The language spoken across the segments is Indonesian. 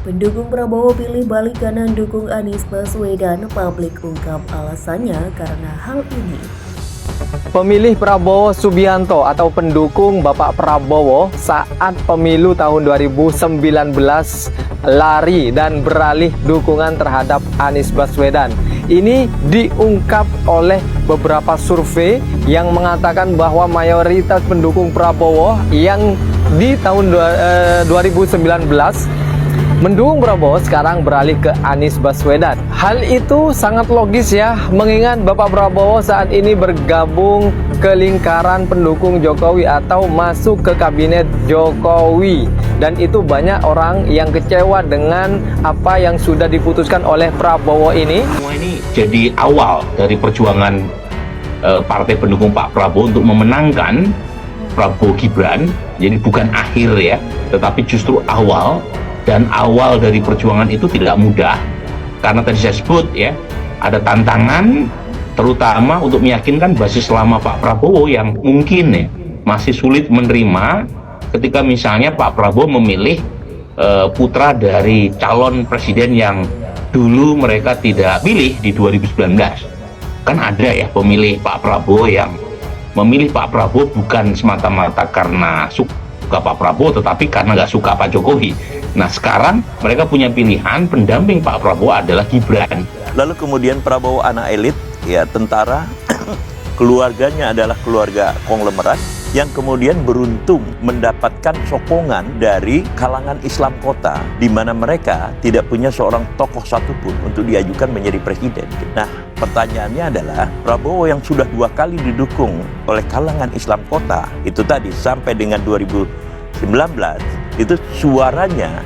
Pendukung Prabowo pilih balik kanan dukung Anies Baswedan. Publik ungkap alasannya karena hal ini. Pemilih Prabowo Subianto atau pendukung Bapak Prabowo saat pemilu tahun 2019 lari dan beralih dukungan terhadap Anies Baswedan. Ini diungkap oleh beberapa survei yang mengatakan bahwa mayoritas pendukung Prabowo yang di tahun 2019 mendukung Prabowo sekarang beralih ke Anies Baswedan. Hal itu sangat logis ya, mengingat Bapak Prabowo saat ini bergabung ke lingkaran pendukung Jokowi atau masuk ke kabinet Jokowi. Dan itu banyak orang yang kecewa dengan apa yang sudah diputuskan oleh Prabowo ini. Semua ini jadi awal dari perjuangan partai pendukung Pak Prabowo untuk memenangkan Prabowo Gibran. Jadi bukan akhir ya, tetapi justru awal. Dan awal dari perjuangan itu tidak mudah, karena tadi saya sebut ya, ada tantangan terutama untuk meyakinkan basis lama Pak Prabowo yang mungkin ya masih sulit menerima ketika misalnya Pak Prabowo memilih putra dari calon presiden yang dulu mereka tidak pilih di 2019. Kan ada ya pemilih Pak Prabowo yang memilih Pak Prabowo bukan semata-mata karena suka Pak Prabowo, tetapi karena nggak suka Pak Jokowi. Nah sekarang mereka punya pilihan, pendamping Pak Prabowo adalah Gibran. Lalu kemudian Prabowo anak elit, ya tentara, keluarganya adalah keluarga konglomerat yang kemudian beruntung mendapatkan sokongan dari kalangan Islam kota, di mana mereka tidak punya seorang tokoh satupun untuk diajukan menjadi presiden. Nah pertanyaannya adalah Prabowo yang sudah 2 kali didukung oleh kalangan Islam kota, itu tadi sampai dengan 2019, itu suaranya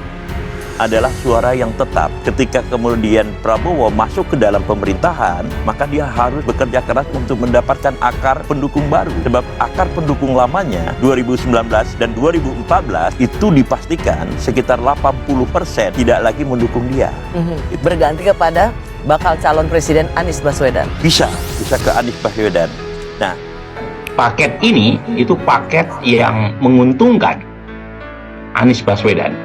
adalah suara yang tetap. Ketika kemudian Prabowo masuk ke dalam pemerintahan, maka dia harus bekerja keras untuk mendapatkan akar pendukung baru. Sebab akar pendukung lamanya 2019 dan 2014 itu dipastikan sekitar 80% tidak lagi mendukung dia. Berganti kepada bakal calon presiden Anies Baswedan. Bisa ke Anies Baswedan. Nah, Paket ini itu paket yang menguntungkan Anies Baswedan,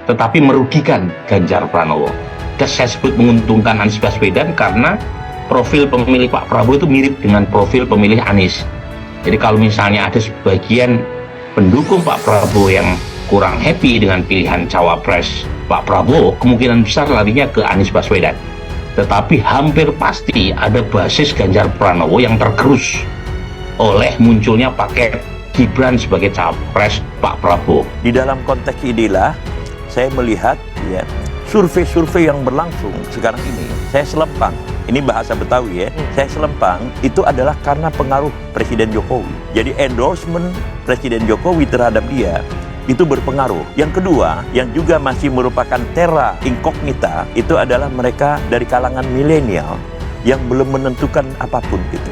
tetapi merugikan Ganjar Pranowo. Saya sebut menguntungkan Anies Baswedan karena profil pemilih Pak Prabowo itu mirip dengan profil pemilih Anies. Jadi kalau misalnya ada sebagian pendukung Pak Prabowo yang kurang happy dengan pilihan cawapres Pak Prabowo, kemungkinan besar larinya ke Anies Baswedan. Tetapi hampir pasti ada basis Ganjar Pranowo yang tergerus oleh munculnya paket Gibran sebagai capres Pak Prabowo. di dalam konteks inilah saya melihat ya survei-survei yang berlangsung sekarang ini. Saya selempang, ini bahasa Betawi ya. Saya selempang itu adalah karena pengaruh Presiden Jokowi. Jadi endorsement Presiden Jokowi terhadap dia itu berpengaruh. Yang kedua, yang juga masih merupakan terra incognita, itu adalah mereka dari kalangan milenial yang belum menentukan apapun gitu.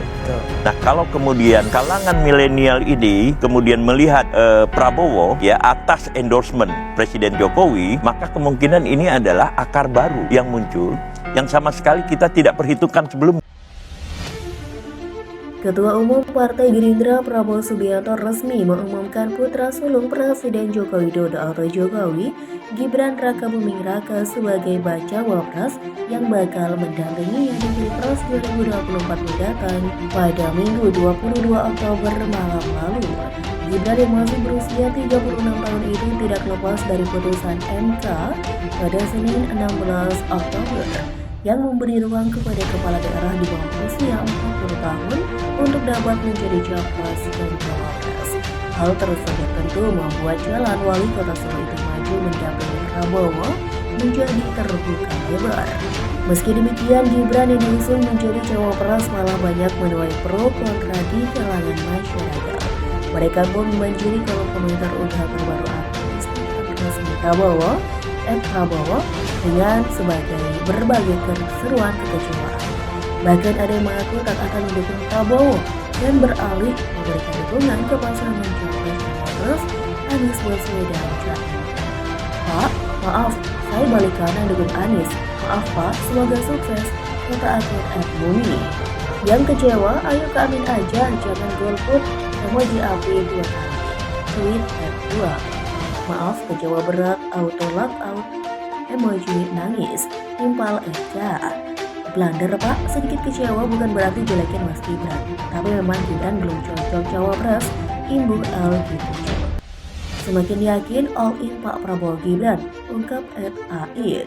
Nah, kalau kemudian kalangan milenial ini kemudian melihat Prabowo ya atas endorsement Presiden Jokowi, maka kemungkinan ini adalah akar baru yang muncul yang sama sekali kita tidak perhitungkan sebelumnya. Ketua Umum Partai Gerindra Prabowo Subianto resmi mengumumkan putra sulung Presiden Joko Widodo atau Jokowi, Gibran Rakabuming Raka sebagai bacawa pres yang bakal mendampingi di Pilpres 2024 mendatang pada Minggu 22 Oktober malam lalu. Gibran yang masih berusia 36 tahun itu tidak lepas dari putusan MK pada Senin 16 Oktober yang memberi ruang kepada kepala daerah di bawah usia 40 tahun untuk dapat menjadi capres dan cawapres. Hal tersebut tentu membuat jalan wali kota Solo itu maju mendampingi Prabowo menjadi terbuka lebar. Meski demikian, Gibran yang diusung menjadi cawapres malah banyak menuai pro kontra di kalangan masyarakat. Mereka pun membanjiri kolom komentar unggahan terbaru akun Instagram resmi Prabowo dengan sebagai berbagai keseruan kekecewaan. Bahkan ada yang mengaku tak akan mendukung Prabowo dan beralih memberikan dukungan ke pasangan capres Anies Baswedan. Pak, maaf, saya balik kanan dukung Anies. Maaf Pak, semoga sukses, kata akun @bumi. Yang kecewa, ayo ke Amin aja, jangan golput, emoji api 2 kali. Tweet @2. Maaf, kecewa berat, auto lock out. emoji nangis, timpal Eka. Blunder pak, sedikit kecewa bukan berarti jelekin Mas Gibran. Tapi memang Gibran belum cocok cawapres, imbuh L gitu. Semakin yakin all in Pak Prabowo Gibran, ungkap @aid.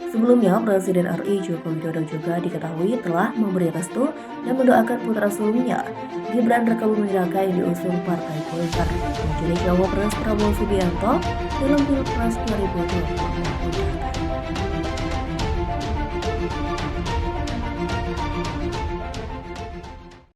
Sebelumnya, Presiden RI Joko Widodo juga diketahui telah memberi restu dan mendoakan putra sulungnya, Gibran Rakabuming Raka yang diusung Partai Golkar menjadi cawapres Prabowo Subianto dalam Pilpres 2024.